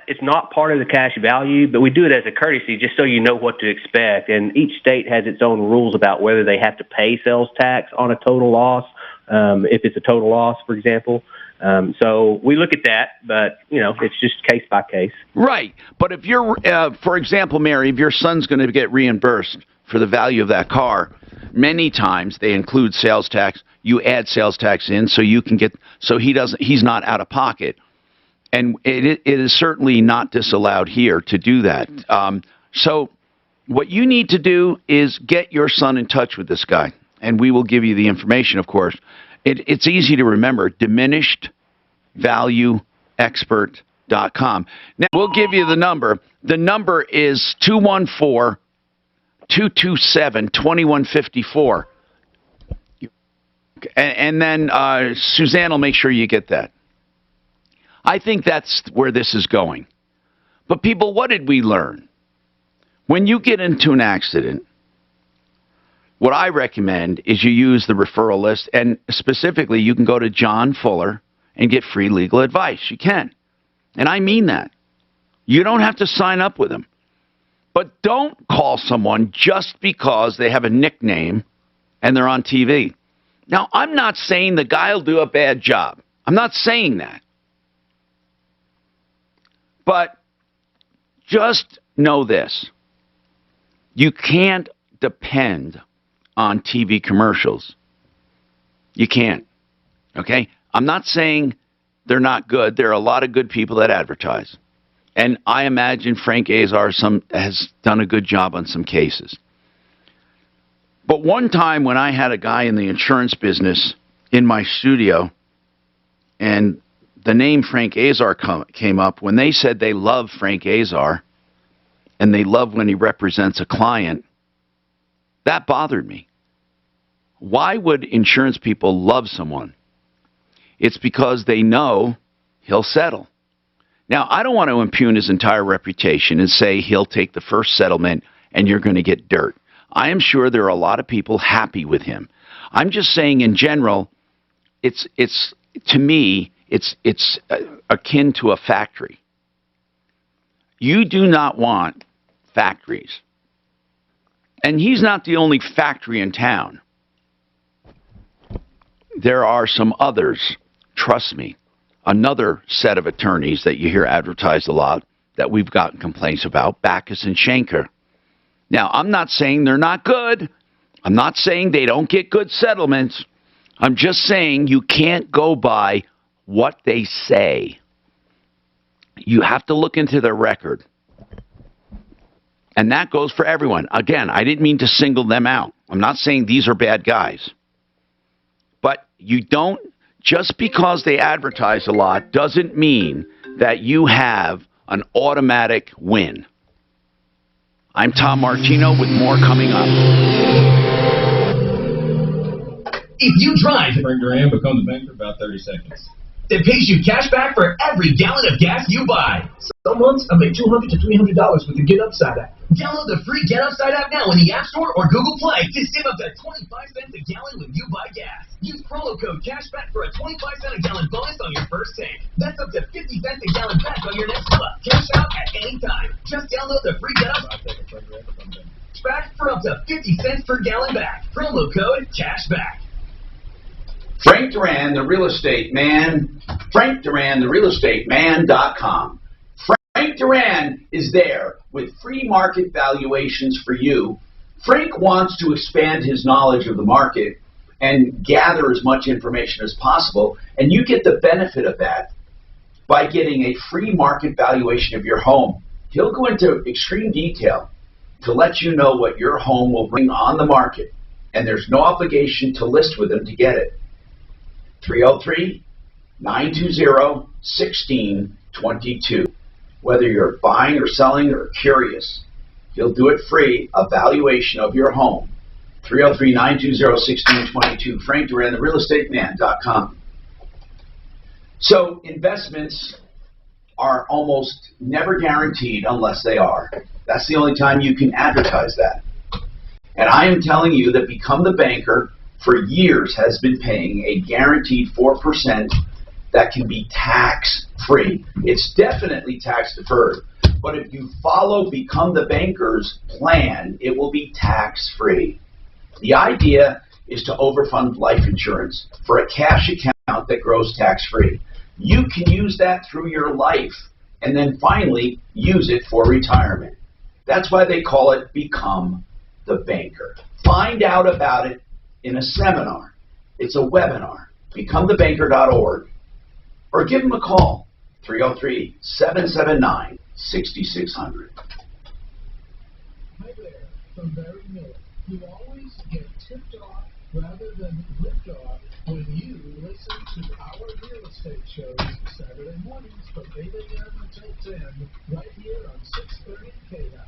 it's not part of the cash value, but we do it as a courtesy just so you know what to expect. And each state has its own rules about whether they have to pay sales tax on a total loss, if it's a total loss, for example. So we look at that, but, it's just case by case. Right. But if you're, for example, Mary, if your son's going to get reimbursed for the value of that car, many times they include sales tax. You add sales tax in so you can he's not out of pocket. And it is certainly not disallowed here to do that. So what you need to do is get your son in touch with this guy, and we will give you the information, of course. It's easy to remember, diminished-value-expert.com. Now, we'll give you the number. The number is 214-227-2154. And then Suzanne will make sure you get that. I think that's where this is going. But people, what did we learn? When you get into an accident, what I recommend is you use the referral list, and specifically you can go to John Fuller and get free legal advice. You can. And I mean that. You don't have to sign up with him. But don't call someone just because they have a nickname and they're on TV. Now, I'm not saying the guy will do a bad job. I'm not saying that. But just know this. You can't depend on TV commercials. You can't. Okay? I'm not saying they're not good. There are a lot of good people that advertise. And I imagine Frank Azar has done a good job on some cases. But one time when I had a guy in the insurance business in my studio, and the name Frank Azar came up, when they said they love Frank Azar, and they love when he represents a client, that bothered me. Why would insurance people love someone? It's because they know he'll settle. Now, I don't want to impugn his entire reputation and say he'll take the first settlement and you're going to get dirt. I am sure there are a lot of people happy with him. I'm just saying in general, it's to me, it's akin to a factory. You do not want factories. And he's not the only factory in town. There are some others, trust me. Another set of attorneys that you hear advertised a lot that we've gotten complaints about, Backus and Schenker. Now, I'm not saying they're not good. I'm not saying they don't get good settlements. I'm just saying you can't go by what they say. You have to look into their record. And that goes for everyone. Again, I didn't mean to single them out. I'm not saying these are bad guys. But you don't, just because they advertise a lot doesn't mean that you have an automatic win. I'm Tom Martino with more coming up. If you drive, Frank Duran becomes a banker about 30 seconds. that pays you cash back for every gallon of gas you buy. Some months I make $200 to $300 with the Get Upside app. Download the free Get Upside app now in the App Store or Google Play to save up to 25 cents a gallon when you buy gas. Use promo code CASHBACK for a 25-cent a gallon bonus on your first tank. That's up to 50 cents a gallon back on your next fill up. Cash out at any time. Just download the free Get Upside for up to 50 cents per gallon back. Promo code CASHBACK. Frank Duran, the real estate man. FrankDuran, Frank Duran is there with free market valuations for you. Frank wants to expand his knowledge of the market and gather as much information as possible, and you get the benefit of that by getting a free market valuation of your home. He'll go into extreme detail to let you know what your home will bring on the market, and there's no obligation to list with him to get it. 303-920-1622. Whether you're buying or selling or curious, he'll do it free, a valuation of your home. 303-920-1622. Frank Duran, therealestateman.com. So investments are almost never guaranteed unless they are. That's the only time you can advertise that. And I am telling you that Become the Banker for years has been paying a guaranteed 4% that can be tax-free. It's definitely tax-deferred. But if you follow Become the Banker's plan, it will be tax-free. The idea is to overfund life insurance for a cash account that grows tax-free. You can use that through your life and then finally use it for retirement. That's why they call it Become the Banker. Find out about it in a seminar. It's a webinar, becomethebanker.org, or give them a call, 303-779-6600. Hi there, from Barry Miller. You always get tipped off rather than ripped off when you listen to our real estate shows Saturday mornings from 8 a.m. until 10, right here on 630 KNOW.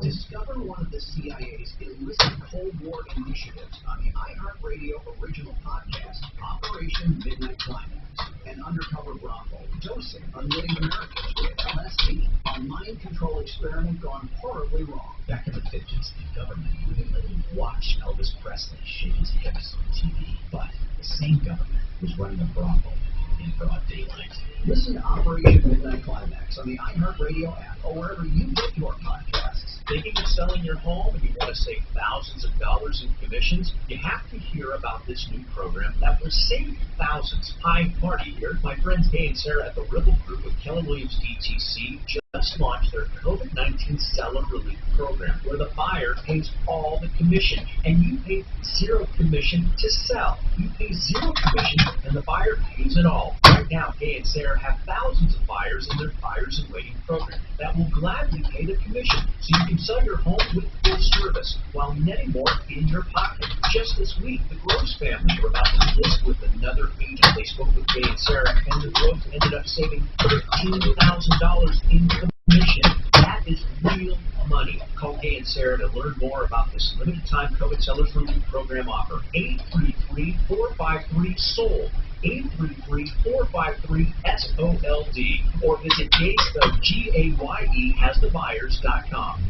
Discover one of the CIA's illicit Cold War initiatives on the iHeartRadio original podcast, Operation Midnight Climax, an undercover brothel dosing unwitting Americans with LSD, a mind control experiment gone horribly wrong. Back in the 50s, the government wouldn't let you watch Elvis Presley shake his hips on TV, but the same government was running a brothel in broad daylight. Listen to Operation Midnight Climax on the iHeartRadio app or wherever you get your podcasts. Thinking of selling your home and you want to save thousands of dollars in commissions? You have to hear about this new program that will save you thousands. Hi, Marty here. My friends Gay and Sarah at the Ripple Group with Keller Williams DTC just launched their COVID-19 Seller Relief Program, where the buyer pays all the commission and you pay zero commission to sell. You pay zero commission and the buyer pays it all. Right now, Gay and Sarah have thousands of buyers in their Buyers in Waiting program that will gladly pay the commission, so you can sell your home with full service while netting more in your pocket. Just this week, the Groves family were about to list with another agent. They spoke with Gay and Sarah, and the Groves ended up saving $13,000 in commission. That is real money. Call Gay and Sarah to learn more about this limited time COVID Sellers Relief Program offer. 833-453-SOLD. 833-453-SOLD. Or visit Gay, spelled G-A-Y-E, hasthebuyers.com.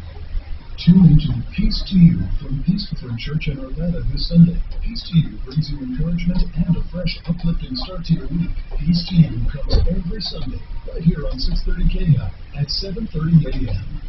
Tune into Peace to You from Peace Lutheran Church in Arvada this Sunday. Peace to You brings you encouragement and a fresh, uplifting start to your week. Peace to You comes every Sunday, right here on 630 KNOW at 7:30 a.m.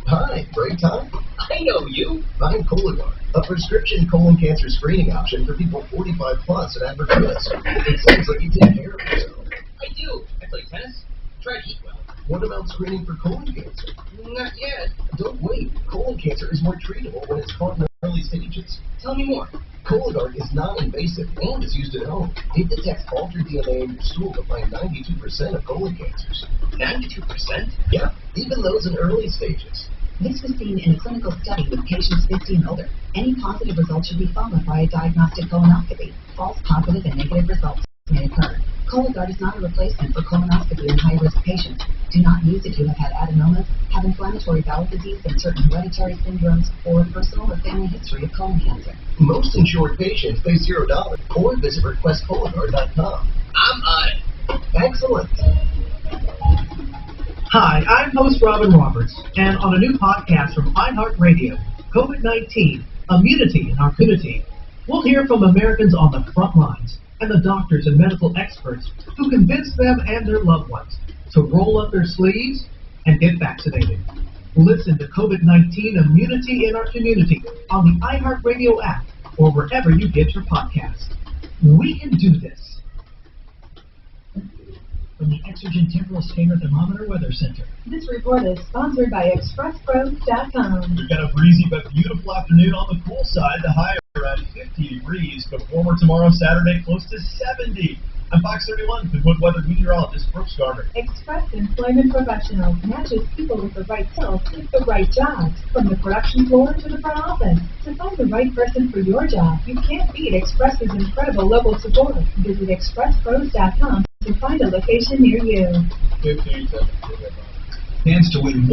Hi, break time? I know you. I'm Cologuard, a prescription colon cancer screening option for people 45 plus and average risk. It sounds like you take care of yourself. I do. I play tennis. Try to eat well. What about screening for colon cancer? Not yet. Don't wait. Colon cancer is more treatable when it's caught in early stages. Tell me more. Cologuard is non-invasive and is used at home. It detects altered DNA in your stool to find 92% of colon cancers. 92%? Yeah, even those in early stages. This was seen in a clinical study with patients 50 and older. Any positive results should be followed by a diagnostic colonoscopy. False positive and negative results may occur. Cologuard is not a replacement for colonoscopy in high-risk patients. Do not use if you have had adenomas, have inflammatory bowel disease and certain hereditary syndromes, or personal or family history of colon cancer. Most insured patients pay $0 or visit requestcologuard.com. I'm on it. Excellent. Hi, I'm host Robin Roberts, and on a new podcast from iHeartRadio, COVID-19, Immunity in Our Community, we'll hear from Americans on the front lines and the doctors and medical experts who convinced them and their loved ones to roll up their sleeves and get vaccinated. Listen to COVID-19 Immunity in Our Community on the iHeartRadio app or wherever you get your podcasts. We can do this. From the Exergen Temporal Scanner Thermometer Weather Center. This report is sponsored by ExpressPros.com. We've got a breezy but beautiful afternoon on the cool side. The high around 50 degrees, but warmer tomorrow, Saturday, close to 70. I'm Fox 31, Goodwood weather meteorologist Brooks Garner. Express Employment Professionals matches people with the right skills with the right jobs, from the production floor to the front office. To find the right person for your job, you can't beat Express's incredible local support. Visit ExpressPros.com to find a location near you. Chance to win $1,000.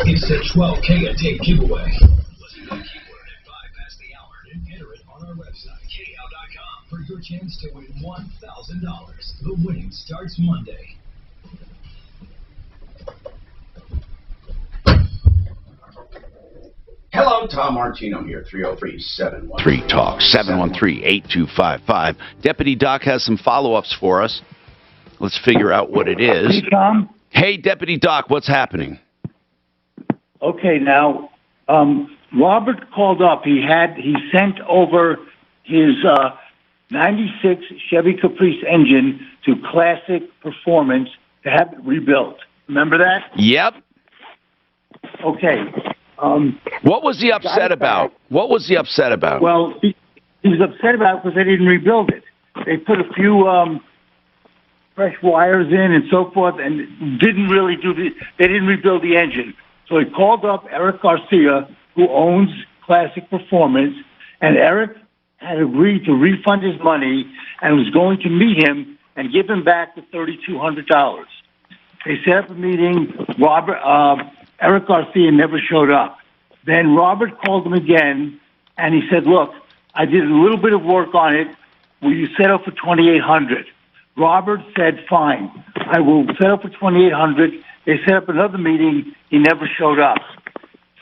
It's the 12K a day giveaway. Listen to the keyword at 5 past the hour and enter it on our website, KNOW.com, for your chance to win $1,000. The winning starts Monday. Hello, Tom Martino here, 303-713-TALK, 713-8255. Deputy Doc has some follow-ups for us. Let's figure out what it is. Hey, Tom. Hey, Deputy Doc, what's happening? Okay, now, Robert called up. He sent over his 96 Chevy Caprice engine to Classic Performance to have it rebuilt. Remember that? Yep. Okay. What was he upset about? What was he upset about? Well, he was upset about it because they didn't rebuild it. They put a few fresh wires in and so forth, and didn't really they didn't rebuild the engine. So he called up Eric Garcia, who owns Classic Performance, and Eric had agreed to refund his money and was going to meet him and give him back the $3,200. They set up a meeting. Eric Garcia never showed up. Then Robert called him again, and he said, look, I did a little bit of work on it. Will you settle for $2,800? Robert said, fine. I will settle for $2,800. They set up another meeting. He never showed up.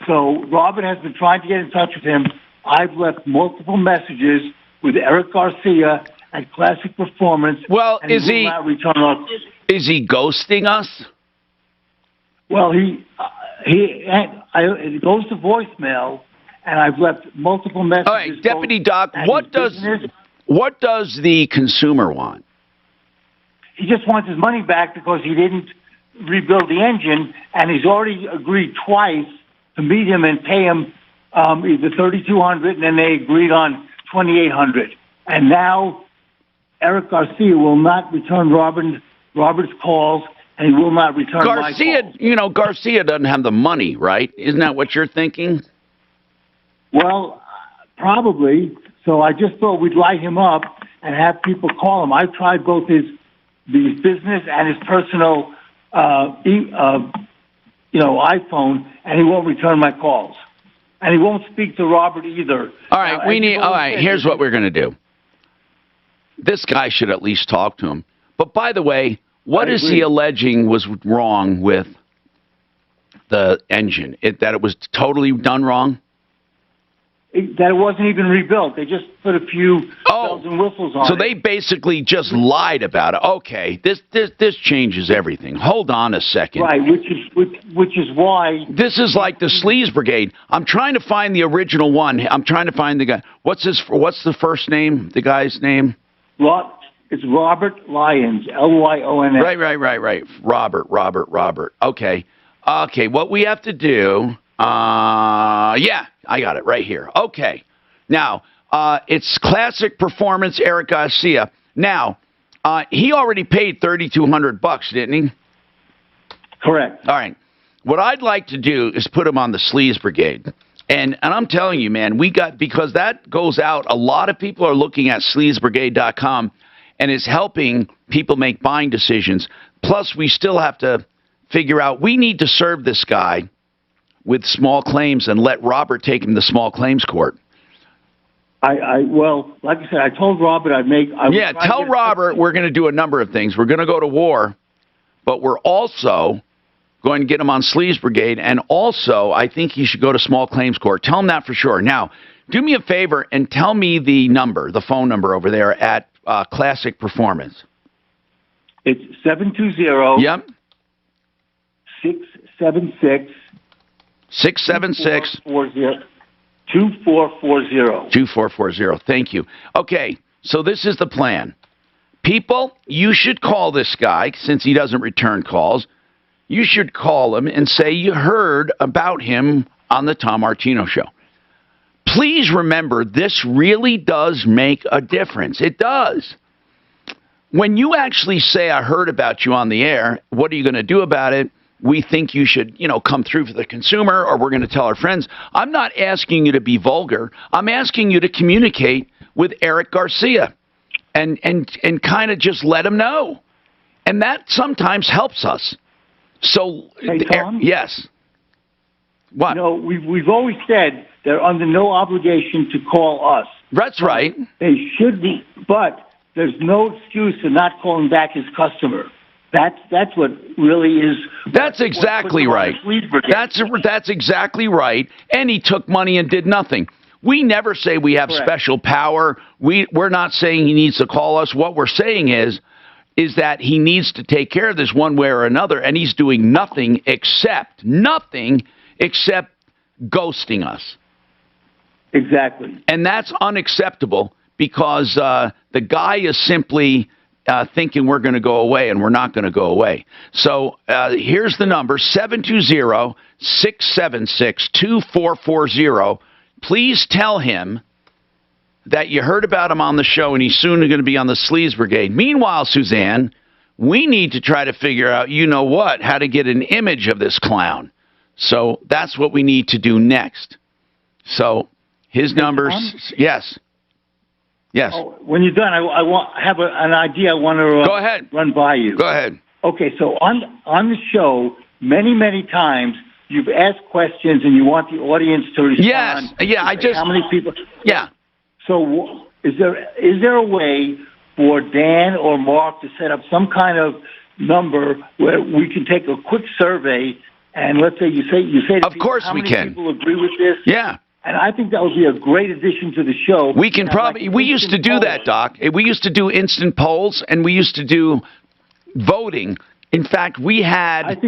So Robert has been trying to get in touch with him. I've left multiple messages with Eric Garcia at Classic Performance. Well, is he ghosting us? Well, it goes to voicemail, and I've left multiple messages. All right, Deputy Doc, what does the consumer want? He just wants his money back because he didn't rebuild the engine, and he's already agreed twice to meet him and pay him either $3,200, and then they agreed on $2,800. And now Eric Garcia will not return Robert's calls, and he will not return my calls. Garcia doesn't have the money, right? Isn't that what you're thinking? Well, probably. So I just thought we'd light him up and have people call him. I've tried both his business and his personal iPhone, and he won't return my calls. And he won't speak to Robert either. All right, here's what we're going to do. This guy should at least talk to him. But by the way, what is he alleging was wrong with the engine? That it was totally done wrong? That it wasn't even rebuilt. They just put a few bells and whistles on it. So they basically just lied about it. Okay, this changes everything. Hold on a second. Right, which is why this is like the Sleaze Brigade. I'm trying to find the original one. I'm trying to find the guy. What's the first name? The guy's name? It's Robert Lyons, Lyons. Right. Robert. Okay. What we have to do. Yeah, I got it right here. Okay. Now, it's Classic Performance, Eric Garcia. Now, he already paid $3,200, didn't he? Correct. All right. What I'd like to do is put him on the Sleaze Brigade. And I'm telling you, man, because that goes out, a lot of people are looking at sleazebrigade.com, and it's helping people make buying decisions. Plus, we still have to figure out, we need to serve this guy with small claims and let Robert take him to small claims court. Well, like I said, I told Robert tell Robert we're going to do a number of things. We're going to go to war, but we're also going to get him on Sleaze Brigade, and also I think he should go to small claims court. Tell him that for sure. Now, do me a favor and tell me the phone number over there at Classic Performance. It's 720. Yep. 676. 676. 2440. 2440. Thank you. Okay, so this is the plan. People, you should call this guy, since he doesn't return calls. You should call him and say you heard about him on the Tom Martino Show. Please remember, this really does make a difference. It does. When you actually say, I heard about you on the air, what are you going to do about it? We think you should, come through for the consumer, or we're going to tell our friends. I'm not asking you to be vulgar. I'm asking you to communicate with Eric Garcia and kind of just let him know. And that sometimes helps us. So, hey, Tom? Yes. What? We've always said they're under no obligation to call us. That's right. They should be, but there's no excuse for not calling back his customer. That's what really is. That's exactly right. That's exactly right. And he took money and did nothing. We never say we have special power. We're not saying he needs to call us. What we're saying is that he needs to take care of this one way or another, and he's doing nothing except ghosting us. Exactly. And that's unacceptable because the guy is simply thinking we're going to go away, and we're not going to go away. So here's the number, 720-676-2440. Please tell him that you heard about him on the show, and he's soon going to be on the Sleaze Brigade. Meanwhile, Suzanne, we need to try to figure out, how to get an image of this clown. So that's what we need to do next. So his numbers, yes. Yes. Oh, when you're done, I have an idea I want to go ahead. Run by you. Go ahead. Okay, so on the show, many times you've asked questions and you want the audience to respond. Yes. Yeah. How many people? Yeah. So is there a way for Dan or Mark to set up some kind of number where we can take a quick survey and let's say you say to of course how we many can. People agree with this? Yeah. And I think that would be a great addition to the show. We can we used to do that, Doc. We used to do instant polls, and we used to do voting. In fact, we had it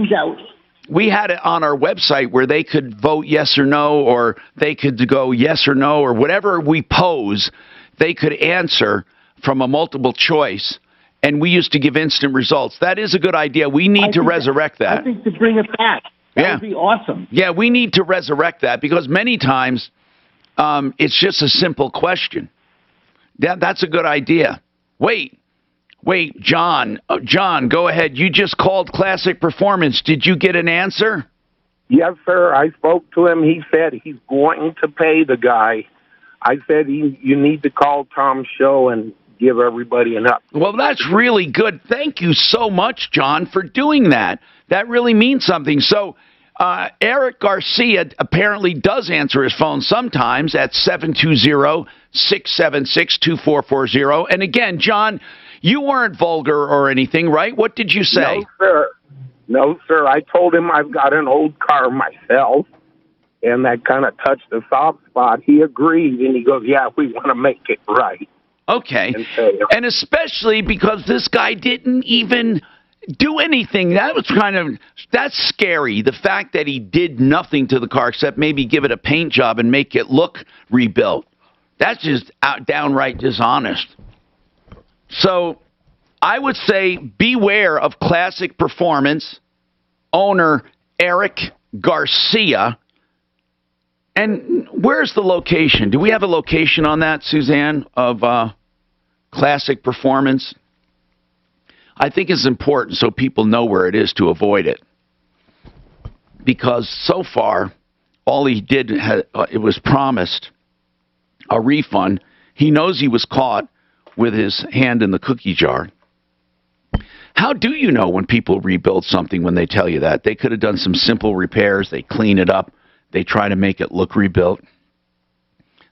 on our website where they could vote yes or no, or they could go yes or no, or whatever we pose, they could answer from a multiple choice, and we used to give instant results. That is a good idea. We need to resurrect that. I think to bring it back. That would be awesome. Yeah, we need to resurrect that because many times it's just a simple question. That's a good idea. Wait, John. John, go ahead. You just called Classic Performance. Did you get an answer? Yes, sir. I spoke to him. He said he's going to pay the guy. I said you need to call Tom's show and give everybody an up. Well, that's really good. Thank you so much, John, for doing that. That really means something. So Eric Garcia apparently does answer his phone sometimes at 720-676-2440. And again, John, you weren't vulgar or anything, right? What did you say? No, sir. No, sir. I told him I've got an old car myself, and that kind of touched a soft spot. He agreed, and he goes, yeah, we want to make it right. Okay. And especially because this guy didn't even do anything. That's scary. The fact that he did nothing to the car except maybe give it a paint job and make it look rebuilt. That's just downright dishonest. So I would say beware of Classic Performance owner Eric Garcia. And where's the location? Do we have a location on that, Suzanne, of Classic Performance? I think it's important so people know where it is to avoid it. Because so far, all he did, it was promised a refund. He knows he was caught with his hand in the cookie jar. How do you know when people rebuild something when they tell you that? They could have done some simple repairs. They clean it up. They try to make it look rebuilt.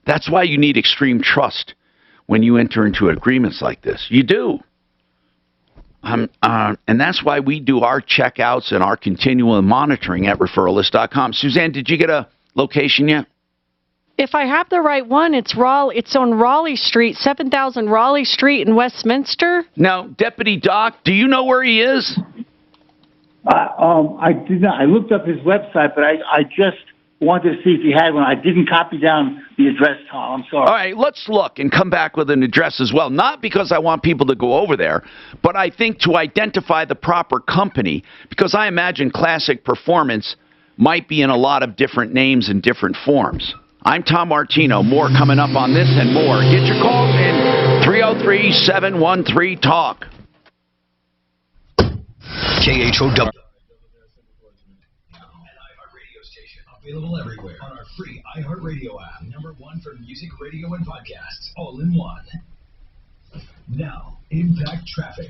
That's why you need extreme trust when you enter into agreements like this. You do. And that's why we do our checkouts and our continual monitoring at referralist.com. Suzanne, did you get a location yet? If I have the right one, it's on Raleigh Street, 7000 Raleigh Street in Westminster. Now, Deputy Doc, do you know where he is? I did not. I looked up his website, but I just wanted to see if he had one. I didn't copy down the address, Tom. I'm sorry. All right, let's look and come back with an address as well. Not because I want people to go over there, but I think to identify the proper company, because I imagine Classic Performance might be in a lot of different names and different forms. I'm Tom Martino. More coming up on this and more. Get your calls in 303-713-TALK. KHOW. Available everywhere on our free iHeartRadio app. #1 for music, radio, and podcasts, all in one. Now, Impact Traffic.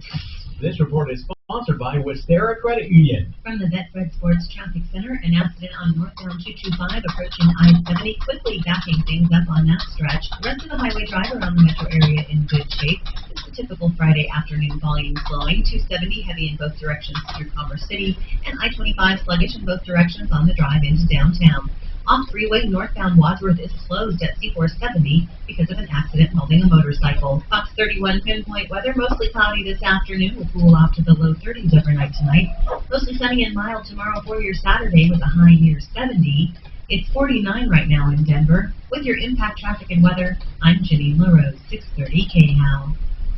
This report is sponsored by Westera Credit Union. From the Betfred Sports Traffic Center, an accident on northbound 225 approaching I-70, quickly backing things up on that stretch. The rest of the highway drive around the metro area in good shape. It's the typical Friday afternoon volume flowing. 270 heavy in both directions through Commerce City, and I-25 sluggish in both directions on the drive into downtown. Off freeway, northbound Wadsworth is closed at C470 because of an accident involving a motorcycle. Fox 31 pinpoint weather, mostly cloudy this afternoon, will cool off to the low 30s overnight tonight. Mostly sunny and mild tomorrow for your Saturday with a high near 70. It's 49 right now in Denver. With your Impact Traffic and Weather, I'm Ginny LaRose, 630 KHAL.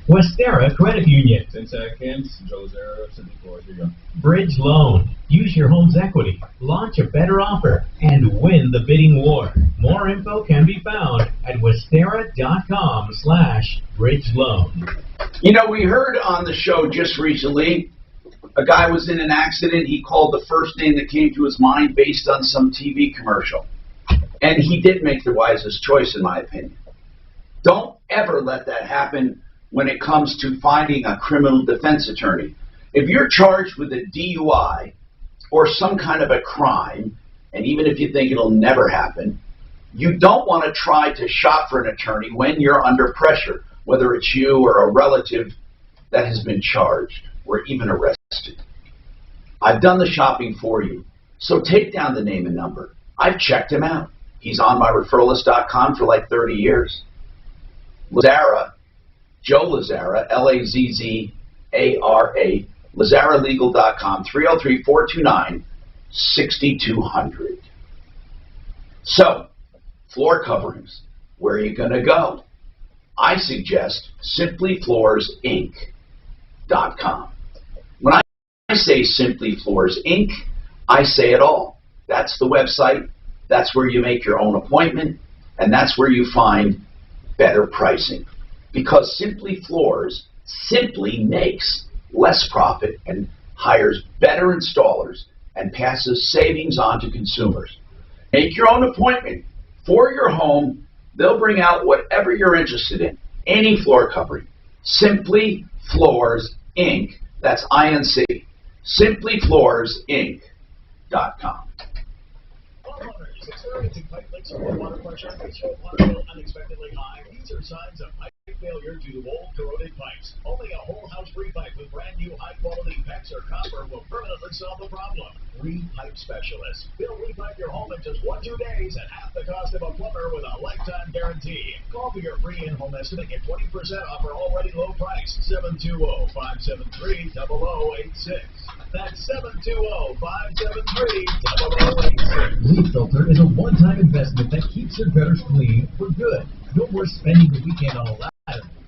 Westera Credit Union. 10 seconds. Joe Lazaro, 74. Here you go. Bridge Loan. Use your home's equity. Launch a better offer and win the bidding war. More info can be found at westera.com/bridge loan. You know, we heard on the show just recently, a guy was in an accident. He called the first name that came to his mind based on some TV commercial. And he did make the wisest choice, in my opinion. Don't ever let that happen when it comes to finding a criminal defense attorney. If you're charged with a DUI or some kind of a crime, and even if you think it'll never happen, you don't want to try to shop for an attorney when you're under pressure, whether it's you or a relative that has been charged or even arrested. I've done the shopping for you, so take down the name and number. I've checked him out. He's on myreferralist.com for like 30 years. Lazara, Joe Lazara, Lazzara, LazzaraLegal.com, 303-429-6200. So, floor coverings, where are you going to go? I suggest SimplyFloorsInc.com. When I say Simply Floors Inc., I say it all. That's the website, that's where you make your own appointment, and that's where you find better pricing. Because Simply Floors simply makes less profit and hires better installers and passes savings on to consumers. Make your own appointment for your home. They'll bring out whatever you're interested in, any floor covering. Simply Floors Inc. That's INC. SimplyFloorsInc.com. Experiencing pipe leaks or low water pressure makes your water bill unexpectedly high. These are signs of pipe failure due to old corroded pipes. Only a whole house repipe with brand new high quality PEX or copper will permanently solve the problem. Repipe Specialist. They'll repipe your home in just 1-2 days at half the cost of a plumber with a lifetime guarantee. Call for your free in-home estimate and get 20% off our already low price. 720-573-0086. That's 720-573-0086. Leaf Filter is a one-time investment that keeps your gutters clean for good. No more spending the weekend on a ladder.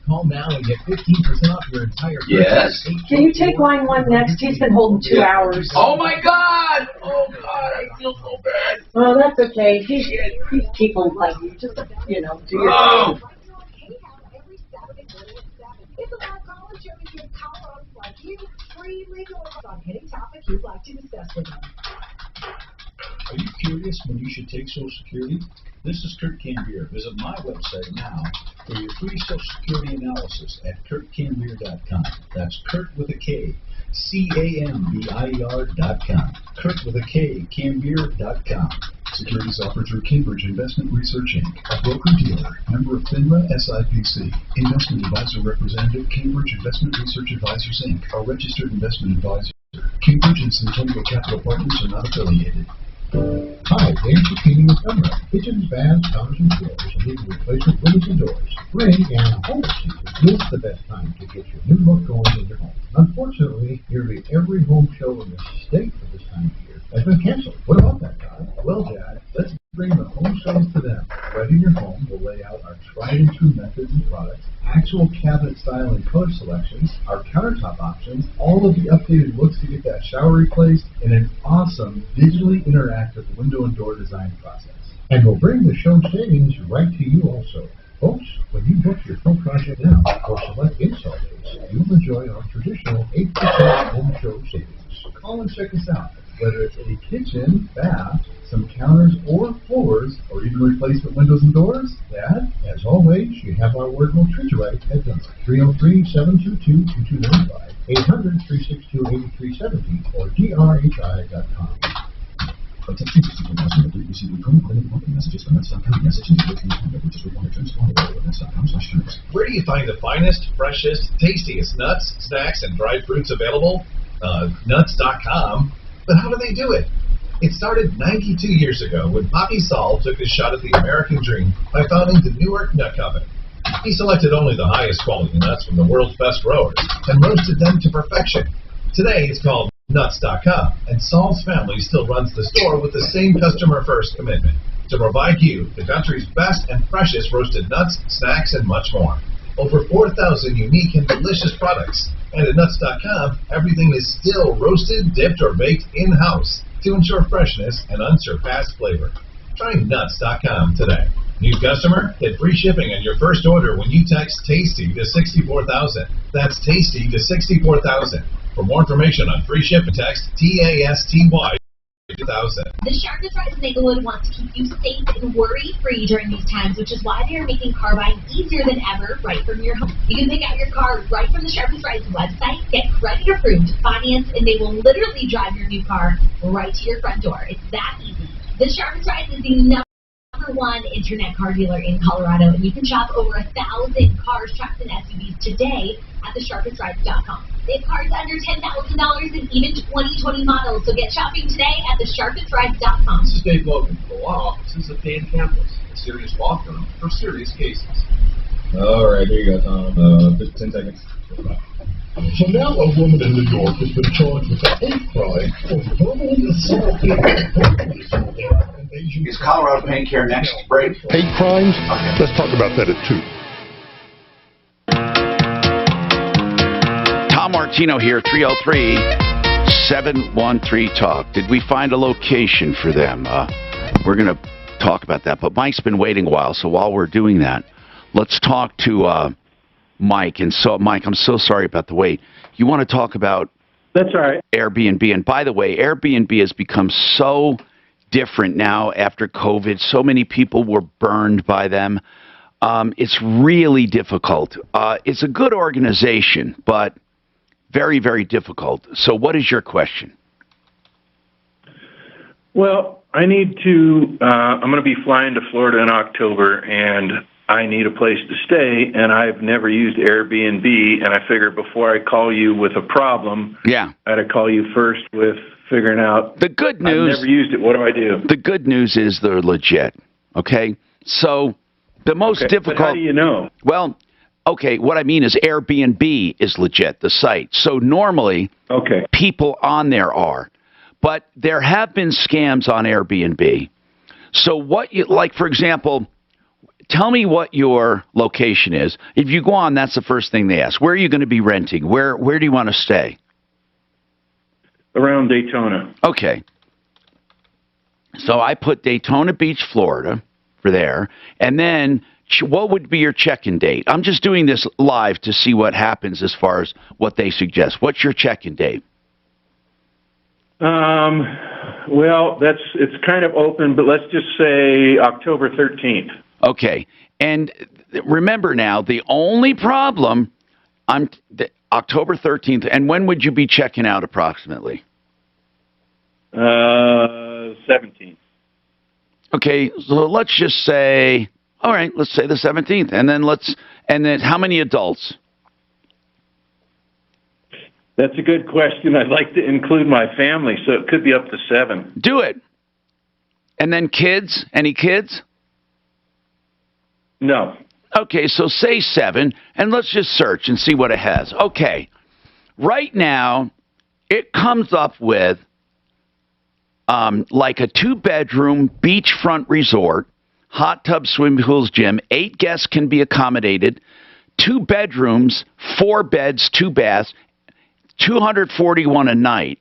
Call now and get 15% off your entire purchase. Yes. Can you take line one next? He's been holding 2 hours. Oh my God! Oh God, I feel so bad. Oh, that's okay. He's keep on playing. Just, do your Oh! It's a live college show to give Coloradans like you free legal advice on any topic you'd like to discuss with them. Are you curious when you should take Social Security? This is Kurt Cambier. Visit my website now for your free Social Security analysis at KurtCambier.com. That's Kurt with a K, CAMBIER.com. Kurt with a K, Cambier.com. Securities offered through Cambridge Investment Research Inc., a broker-dealer, member of FINRA SIPC. Investment advisor representative, Cambridge Investment Research Advisors Inc., a registered investment advisor. Cambridge and Centennial Capital Partners are not affiliated. Hi, thanks for cleaning with Emma. Kitchens, baths, counters, and floors, and need replacement windows and doors. Spring and home season is the best time to get your new look going in your home. Unfortunately, nearly every home show in the state for this time of year has been canceled. What about that, guy? Well, Jack, let's bring the home shows to them. Right in your home, we'll lay out our tried and true methods and products, actual cabinet style and color selections, our countertop options, all of the updated looks to get that shower replaced, and an awesome digitally interactive window and door design process. And we'll bring the show savings right to you also. Folks, when you book your home project now or select install dates, you'll enjoy our traditional 8% home show savings. Call and check us out. Whether it's a kitchen, bath, some counters or floors, or even replacement windows and doors, Dad, as always, you have our word will treat you right at Dunbar. 303-722-2295, 800-362-8370, or drhi.com. Attention, receive recurring credit marketing messages from Nuts.com. Message and data content which is required to install at Nuts.com/terms. Where do you find the finest, freshest, tastiest nuts, snacks, and dried fruits available? Nuts.com. But how do they do it? It started 92 years ago when Poppy Saul took his shot at the American dream by founding the Newark Nut Company. He selected only the highest quality nuts from the world's best growers and roasted them to perfection. Today it's called Nuts.com, and Saul's family still runs the store with the same customer-first commitment to provide you the country's best and freshest roasted nuts, snacks, and much more. Over 4,000 unique and delicious products. And at Nuts.com, everything is still roasted, dipped, or baked in-house to ensure freshness and unsurpassed flavor. Try Nuts.com today. New customer? Get free shipping on your first order when you text TASTY to 64,000. That's TASTY to 64,000. For more information on free shipping, text TASTY 2000. The Sharp Price in Englewood wants to keep you safe and worry-free during these times, which is why they are making car buying easier than ever right from your home. You can pick out your car right from the Sharp Price website, get credit approved, finance, and they will literally drive your new car right to your front door. It's that easy. The Sharp Price is the number one internet car dealer in Colorado, and you can shop over 1,000 cars, trucks, and SUVs today at thesharpestprice.com. They have cars under $10,000 and even 2020 models, so get shopping today at thesharpestprice.com. This is Dave Logan for the law offices of Dan Campbell's, a serious law firm for serious cases. All right, here you go, Tom. 10 seconds. So now a woman in New York has been charged with a hate crime for verbally assaulting Is Colorado Pain Care next break? hate crimes. Okay. Let's talk about that at 2. Tom Martino here, 303-713-TALK. Did we find a location for them? We're going to talk about that, but Mike's been waiting a while, so while we're doing that, let's talk to Mike. And so, Mike, I'm so sorry about the wait. You want to talk about That's all right. Airbnb, and by the way, Airbnb has become so different now after COVID. So many people were burned by them. It's really difficult. It's a good organization, but very, very difficult. So what is your question? Well, I need to, I'm going to be flying to Florida in October, and I need a place to stay, and I've never used Airbnb, and I figured before I call you with a problem, I'd call you first with figuring out. The good news, I've never used it. What do I do? The good news is they're legit, okay? So the most difficult... But how do you know? Well, okay, what I mean is Airbnb is legit, the site. So normally, people on there are. But there have been scams on Airbnb. So what you, like, for example, tell me what your location is. If you go on, that's the first thing they ask. Where are you going to be renting? Where do you want to stay? Around Daytona. Okay. So I put Daytona Beach, Florida, for there. And then what would be your check-in date? I'm just doing this live to see what happens as far as what they suggest. What's your check-in date? Well, it's kind of open, but let's just say October 13th. Okay. And remember now, the only problem, October 13th, and when would you be checking out approximately? 17th. Okay, so let's just say, all right, let's say the 17th, and then how many adults? That's a good question. I'd like to include my family, so it could be up to 7. Do it. And then kids? Any kids? No. Okay, so say 7, and let's just search and see what it has. Okay. Right now, it comes up with like a 2-bedroom beachfront resort, hot tub, swimming pools, gym. 8 guests can be accommodated. 2 bedrooms, 4 beds, 2 baths, $241 a night,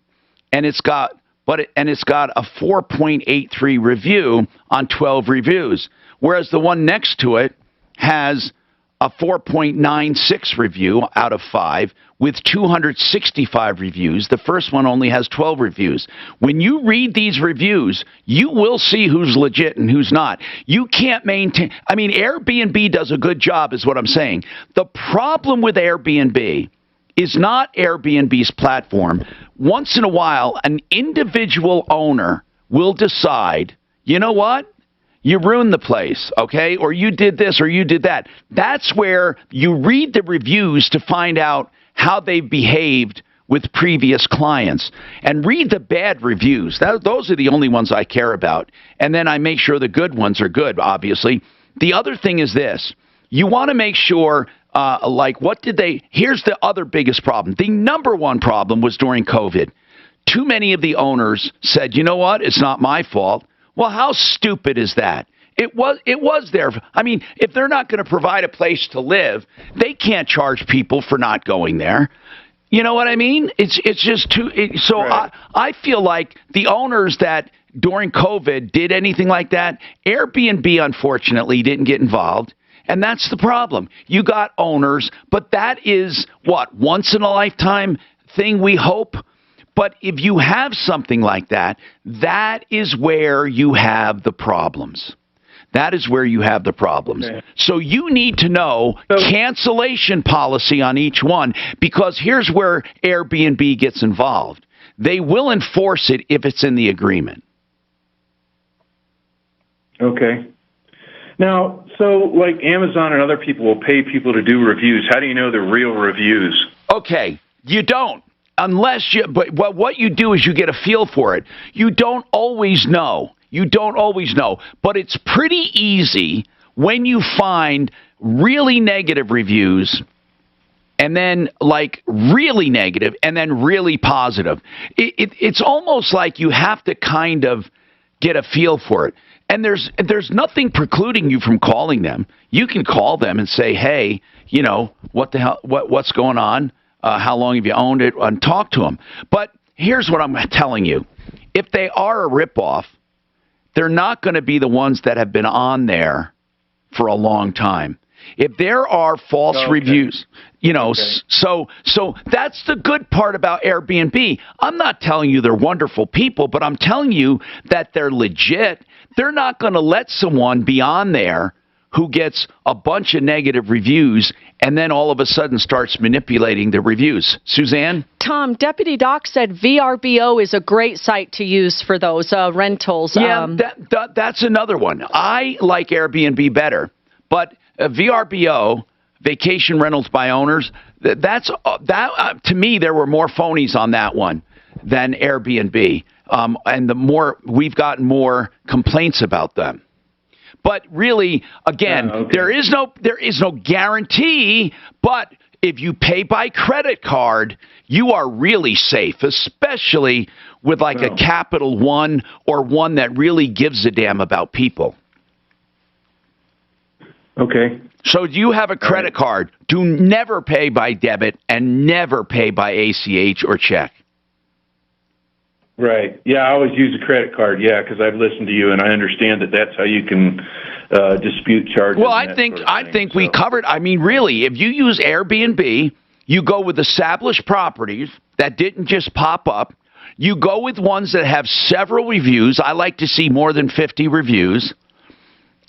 and it's got a 4.83 review on 12 reviews, whereas the one next to it has a 4.96 review out of 5 with 265 reviews. The first one only has 12 reviews. When you read these reviews, you will see who's legit and who's not. You can't maintain. I mean, Airbnb does a good job, is what I'm saying. The problem with Airbnb is not Airbnb's platform. Once in a while, an individual owner will decide, you know what? You ruined the place, okay? Or you did this or you did that. That's where you read the reviews to find out how they've behaved with previous clients. And read the bad reviews. Those are the only ones I care about. And then I make sure the good ones are good, obviously. The other thing is this. You want to make sure, here's the other biggest problem. The number one problem was during COVID. Too many of the owners said, you know what? It's not my fault. Well, how stupid is that? It was there. I mean, if they're not going to provide a place to live, they can't charge people for not going there. You know what I mean? It's just too. Right. I feel like the owners that during COVID did anything like that, Airbnb unfortunately didn't get involved, and that's the problem. You got owners, but that is what, once in a lifetime thing, we hope. But if you have something like that, that is where you have the problems. That is where you have the problems. Okay. So you need to know cancellation policy on each one, because here's where Airbnb gets involved. They will enforce it if it's in the agreement. Okay. Now, so like Amazon and other people will pay people to do reviews. How do you know they're real reviews? Okay, you don't. But what you do is you get a feel for it. You don't always know. But it's pretty easy when you find really negative reviews and then really negative and then really positive. It's almost like you have to kind of get a feel for it. And there's nothing precluding you from calling them. You can call them and say, hey, you know, what the hell, what's going on? How long have you owned it? And talk to them. But here's what I'm telling you. If they are a ripoff, they're not going to be the ones that have been on there for a long time. If there are false reviews, you know, so that's the good part about Airbnb. I'm not telling you they're wonderful people, but I'm telling you that they're legit. They're not going to let someone be on there who gets a bunch of negative reviews and then all of a sudden starts manipulating the reviews. Suzanne? Tom, Deputy Doc said VRBO is a great site to use for those rentals. Yeah, that's another one. I like Airbnb better, but VRBO, Vacation Rentals by Owners, to me, there were more phonies on that one than Airbnb. And we've gotten more complaints about them. But really, again, there is no guarantee. But if you pay by credit card, you are really safe, especially with a Capital One or one that really gives a damn about people. Okay. So you have a credit card. Do never pay by debit and never pay by ACH or check. Right. Yeah, I always use a credit card. Yeah, because I've listened to you and I understand that that's how you can dispute charges. Well, I think we covered. I mean, really, if you use Airbnb, you go with established properties that didn't just pop up. You go with ones that have several reviews. I like to see more than 50 reviews.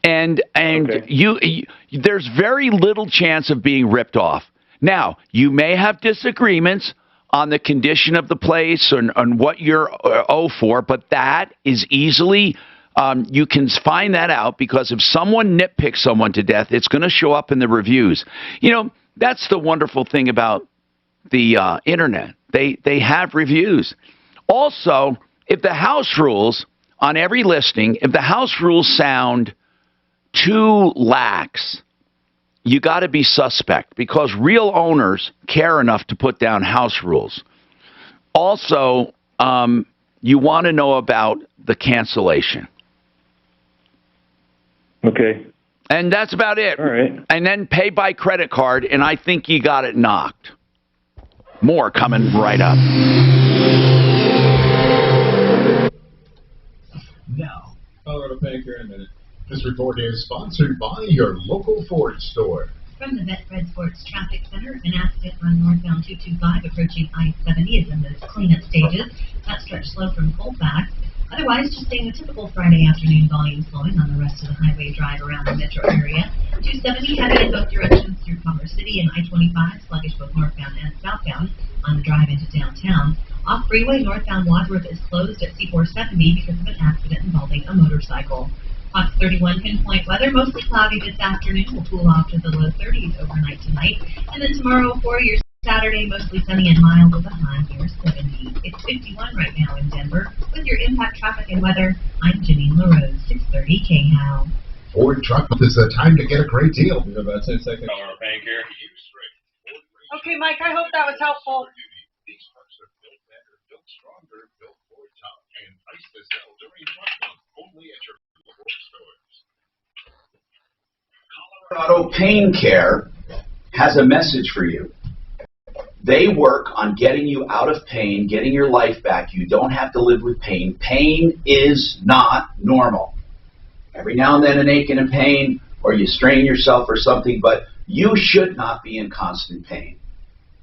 And there's very little chance of being ripped off. Now, you may have disagreements on the condition of the place and on what you're owed for, but that is easily, you can find that out, because if someone nitpicks someone to death, it's going to show up in the reviews. You know, that's the wonderful thing about the internet. They have reviews. Also, if the house rules on every listing, if the house rules sound too lax, you got to be suspect, because real owners care enough to put down house rules. Also, you want to know about the cancellation. Okay. And that's about it. All right. And then pay by credit card, and I think you got it knocked. More coming right up. Now, Colorado Bank here in a minute. This report is sponsored by your local Ford store. From the Betfred Sports Traffic Center, an accident on northbound 225 approaching I-70 is in those cleanup stages. That stretch slow from Colfax. Otherwise, just seeing the typical Friday afternoon volume slowing on the rest of the highway drive around the metro area. 270 heavy in both directions through Commerce City, and I-25 sluggish both northbound and southbound on the drive into downtown. Off freeway, northbound Wadsworth is closed at C470 because of an accident involving a motorcycle. Fox 31 pinpoint weather, mostly cloudy this afternoon. Will cool off to the low 30s overnight tonight. And then tomorrow for your Saturday, mostly sunny and mild with a high near 70. It's 51 right now in Denver. With your impact traffic and weather, I'm Janine LaRose, 630 KHOW. Ford Truck Month is the time to get a great deal. We have about 10 seconds. Okay, Mike, I hope that was helpful. These trucks are built better, built stronger, built Ford top, and priced to sell during Truck Month only at your Ford stores. Colorado Pain Care has a message for you. They work on getting you out of pain, getting your life back. You don't have to live with pain. Pain is not normal. Every now and then an ache and a pain, or you strain yourself or something, but you should not be in constant pain.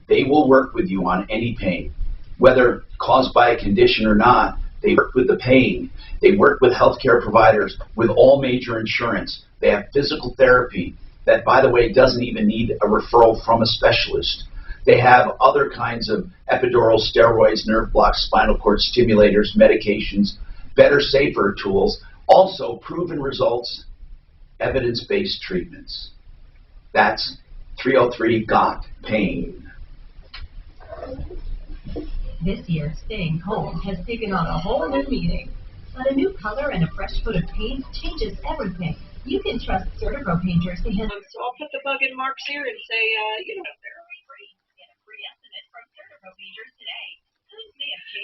They will work with you on any pain, whether caused by a condition or not. They work with the pain. They work with healthcare providers, with all major insurance. They have physical therapy that, by the way, doesn't even need a referral from a specialist. They have other kinds of epidural steroids, nerve blocks, spinal cord stimulators, medications, better, safer tools, also proven results, evidence-based treatments. That's 303-GOT-PAIN. This year, staying home has taken on a whole new meaning. But a new color and a fresh coat of paint changes everything. You can trust CertaPro painters to handle. So I'll put the bug in Mark's ear and say, you know,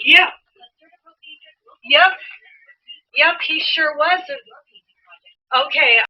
yeah. Yep, he sure was. Okay.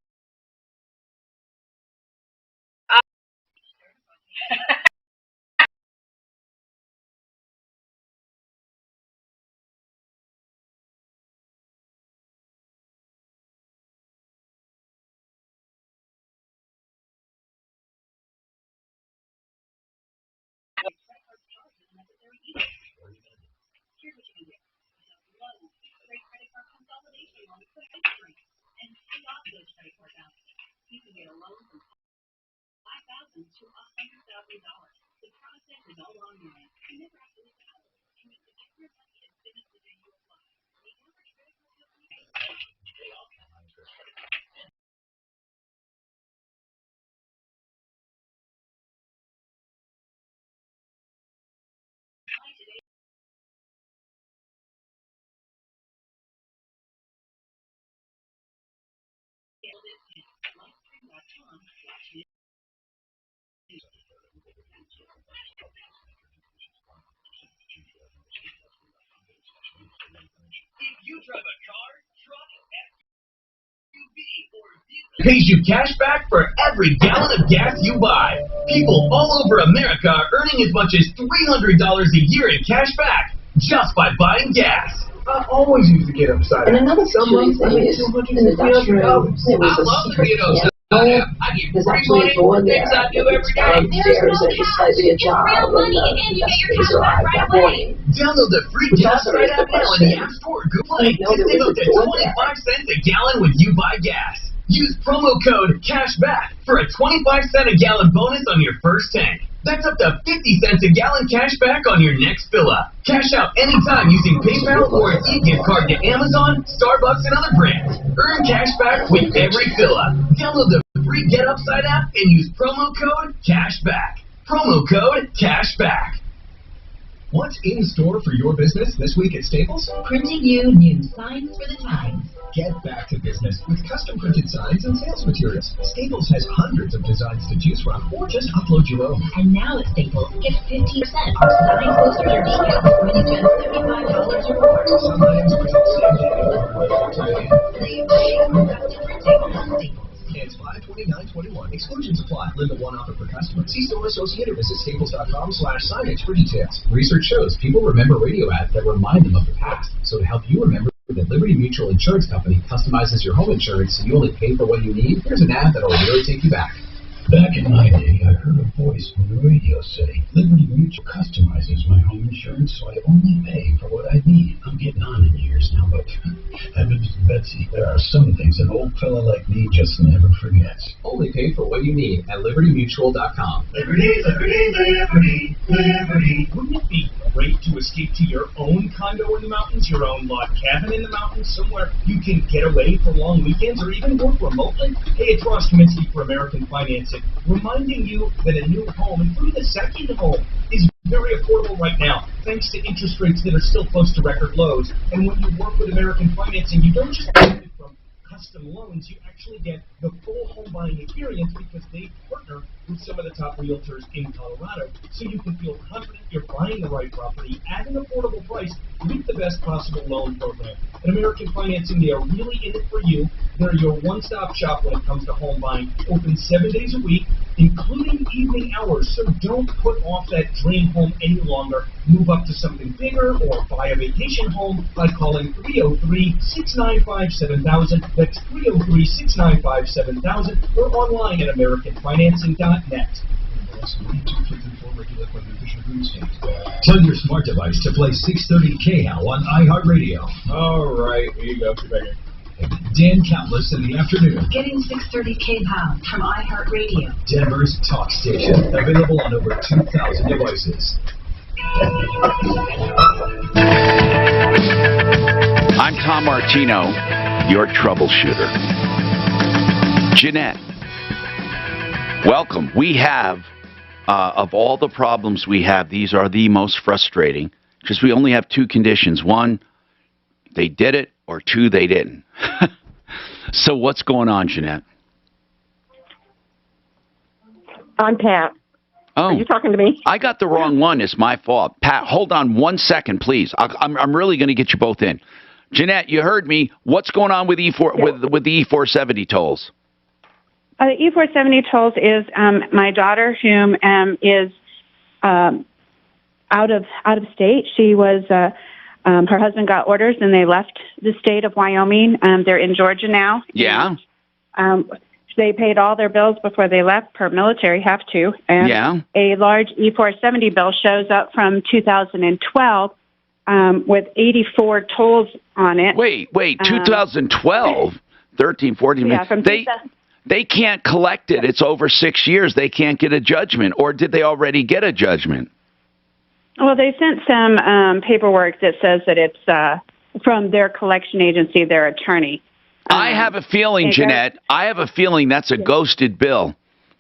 Pays you cash back for every gallon of gas you buy. People all over America are earning as much as $300 a year in cash back just by buying gas. I always used to get upside. And another security thing is, in the Dutch room, there was a secret camera. There's actually a door there. It's downstairs and it's slightly ajar when the investigators arrived that morning. Download the free gas right app now in the App Store or Google Play to save up to 25 cents a gallon when you buy gas. Use promo code CASHBACK for a 25-cent a gallon bonus on your first tank. That's up to 50 cents a gallon cash back on your next fill-up. Cash out anytime using PayPal or an e-gift card to Amazon, Starbucks, and other brands. Earn cash back with every fill-up. Download the free Get Upside app and use promo code CASHBACK. Promo code CASHBACK. What's in store for your business this week at Staples? Printing you new signs for the times. Get back to business with custom printed signs and sales materials. Staples has hundreds of designs to choose from, or just upload your own. And now at Staples, get 15% off sign posters or decals when you spend $75 or more. Some items present same day or Save big on custom printing at Staples. It's $529.21. Exclusions apply. Limit one offer per customer. See store associate or visit staples.com/signage for details. Research shows people remember radio ads that remind them of the past. So to help you remember, the Liberty Mutual Insurance Company customizes your home insurance so you only pay for what you need. Here's an ad that'll really take you back. Back in my day, I heard a voice from the radio saying, Liberty Mutual customizes my home insurance, so I only pay for what I need. I'm getting on in years now, but heavens, Betsy, there are some things an old fella like me just never forgets. Only pay for what you need at LibertyMutual.com. Liberty, liberty, liberty, liberty. Wouldn't it be great to escape to your own condo in the mountains, your own log cabin in the mountains, somewhere you can get away for long weekends or even work remotely? Hey, it's Ross Kaminsky for American Financing, reminding you that a new home, including a second home, is very affordable right now, thanks to interest rates that are still close to record lows. And when you work with American Financing, you don't just benefit from custom loans, you actually get the full home buying experience because they partner with some of the top realtors in Colorado, so you can feel confident you're buying the right property at an affordable price with the best possible loan program. At American Financing, they are really in it for you. They're your one-stop shop when it comes to home buying, open 7 days a week, including evening hours, so don't put off that dream home any longer. Move up to something bigger or buy a vacation home by calling 303-695-7000. That's 303-695-7000 or online at AmericanFinancing.net. Tell your smart device to play 630 KHOW on iHeartRadio. All right, here you go. Get back here. Dan Countless in the afternoon. Getting 630 KHOW from iHeartRadio. Denver's talk station. Available on over 2,000 devices. I'm Tom Martino, your troubleshooter. Jeanette, welcome. We have, of all the problems we have, these are the most frustrating, because we only have two conditions. One, they did it, or two, they didn't. So what's going on, Jeanette? I'm Pat. Oh, are you talking to me? I got the wrong one. It's my fault. Pat, hold on 1 second, please. I'm really going to get you both in. Jeanette, you heard me. What's going on with with the E470 tolls? The E470 tolls is my daughter, whom is out of state. She was her husband got orders, and they left the state of Wyoming. They're in Georgia now. Yeah. They paid all their bills before they left, per military have to. And yeah. A large E470 bill shows up from 2012 with 84 tolls on it. Wait, 2012? 13, 14. Yeah, from they can't collect it. It's over 6 years. They can't get a judgment. Or did they already get a judgment? Well, they sent some paperwork that says that it's from their collection agency, their attorney. I have a feeling, Jeanette, that's a ghosted bill.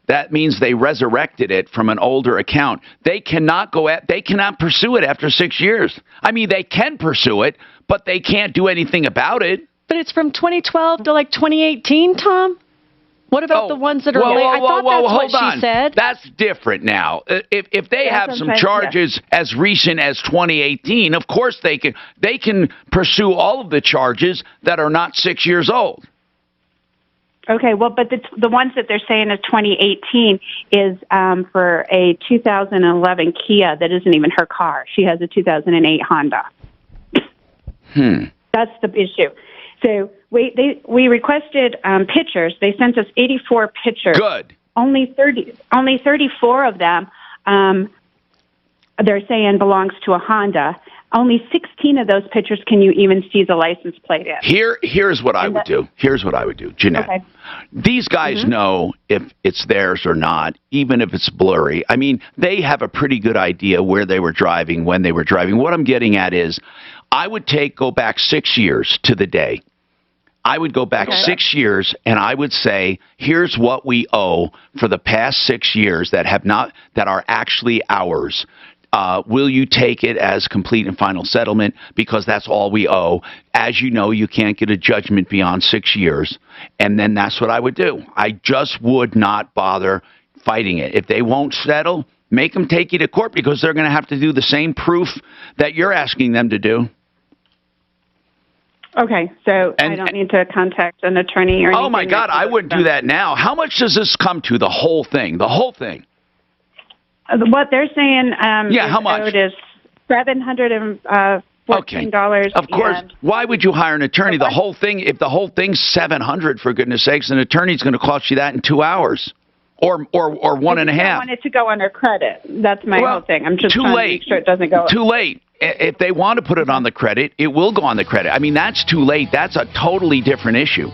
That means they resurrected it from an older account. They cannot pursue it after 6 years. I mean, they can pursue it, but they can't do anything about it. But it's from 2012 to like 2018, Tom? What about the ones that are late? I thought that's what she said. That's different now. If they have some charges as recent as 2018, of course they can pursue all of the charges that are not 6 years old. Okay, well, but the ones that they're saying is 2018 is for a 2011 Kia that isn't even her car. She has a 2008 Honda. That's the issue. So we requested pictures. They sent us 84 pictures. Good. Only 34 of them they're saying belongs to a Honda. Only 16 of those pictures can you even see the license plate in. Here's what I would do. Here's what I would do, Jeanette. Okay. These guys know if it's theirs or not, even if it's blurry. I mean, they have a pretty good idea where they were driving, when they were driving. What I'm getting at is I would go back 6 years to the day. I would go back 6 years, and I would say, here's what we owe for the past 6 years that are actually ours. Will you take it as complete and final settlement? Because that's all we owe. As you know, you can't get a judgment beyond 6 years. And then that's what I would do. I just would not bother fighting it. If they won't settle, make them take you to court, because they're going to have to do the same proof that you're asking them to do. Okay, so I don't need to contact an attorney or anything? Oh, my God, I wouldn't do that now. How much does this come to, the whole thing? The whole thing? What they're saying how much? Is $714. Okay. Of course. Why would you hire an attorney? The whole thing, if the whole thing's $700, for goodness sakes, an attorney's going to cost you that in 2 hours. or 1.5. I want it to go under credit. That's my whole thing. I'm just trying to make sure it doesn't go. Too late. If they want to put it on the credit, it will go on the credit. I mean, that's too late. That's a totally different issue.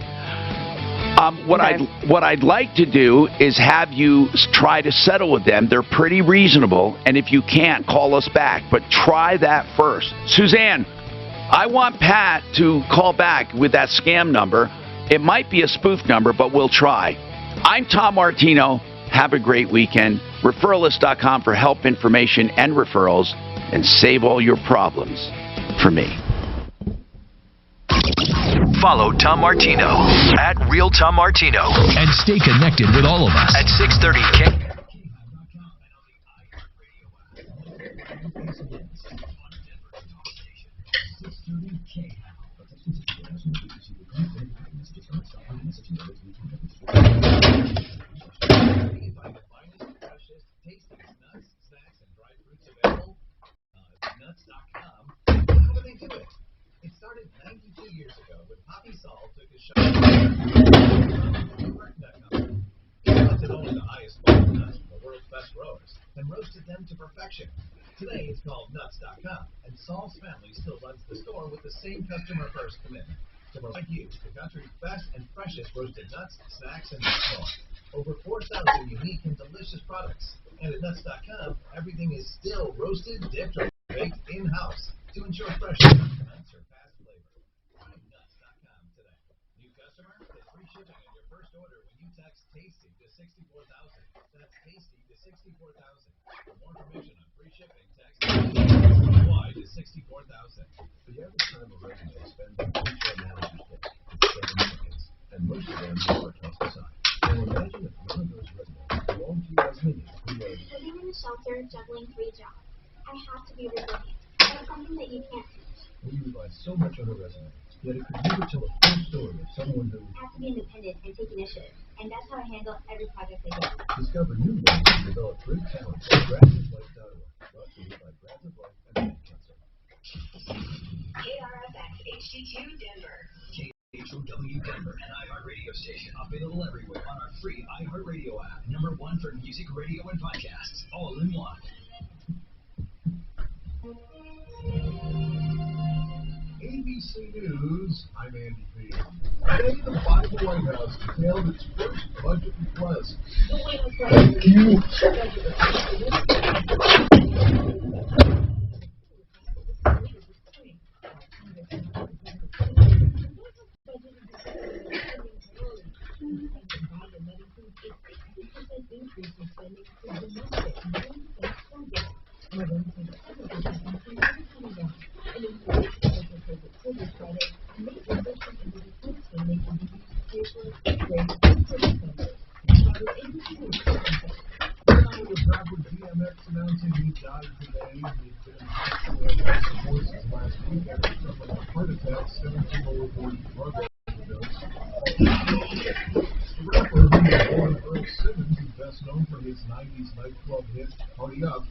What I'd like to do is have you try to settle with them. They're pretty reasonable, and if you can't, call us back. But try that first. Suzanne, I want Pat to call back with that scam number. It might be a spoof number, but we'll try. I'm Tom Martino. Have a great weekend. Referralist.com for help, information, and referrals. And save all your problems for me. Follow Tom Martino at Real Tom Martino. And stay connected with all of us at 630 K. It started 92 years ago when Poppy Saul took his shot. He selected only the highest quality nuts from the world's best growers and roasted them to perfection. Today it's called Nuts.com, and Saul's family still runs the store with the same customer-first commitment to provide you the country's best and freshest roasted nuts, snacks, and much more. Over 4,000 unique and delicious products. And at Nuts.com, everything is still roasted, dipped, or baked in-house to ensure freshness and unsurpassed flavor. Try Nuts.com today. New customer, get free shipping on your first order when you text TASTY to 64,000. That's TASTY to 64,000. For more information on free shipping, text TASTY to 64,000. The average time a resume spends on HR manager's desk is 7 seconds, and most of them are tossed aside. Now imagine if one of those resumes belonged to you as many who was living in the shelter, juggling 3 jobs. I have to be resilient. That's something that you can't teach. we rely so much on a resume, yet it could never tell a full story of someone who I have to be independent and take initiative, and that's how I handle every project I do. discovered new ways to develop great talent at grassrootslife.org, brought to you by Grads of Life and Bank Council. KRFX HD2 Denver. KHOW Denver, an iHeart radio station, available everywhere on our free iHeart Radio app. #1 for music, radio, and podcasts, all in one. ABC News, I'm Andy P. Today, the Bible White House detailed its first budget request. Thank you. DMX announcing he died today. He had been in hospital voices last week after suffering a heart attack 17 drug overdose. The rapper who was born Earl Simmons is best known for his 90s nightclub hit Party Up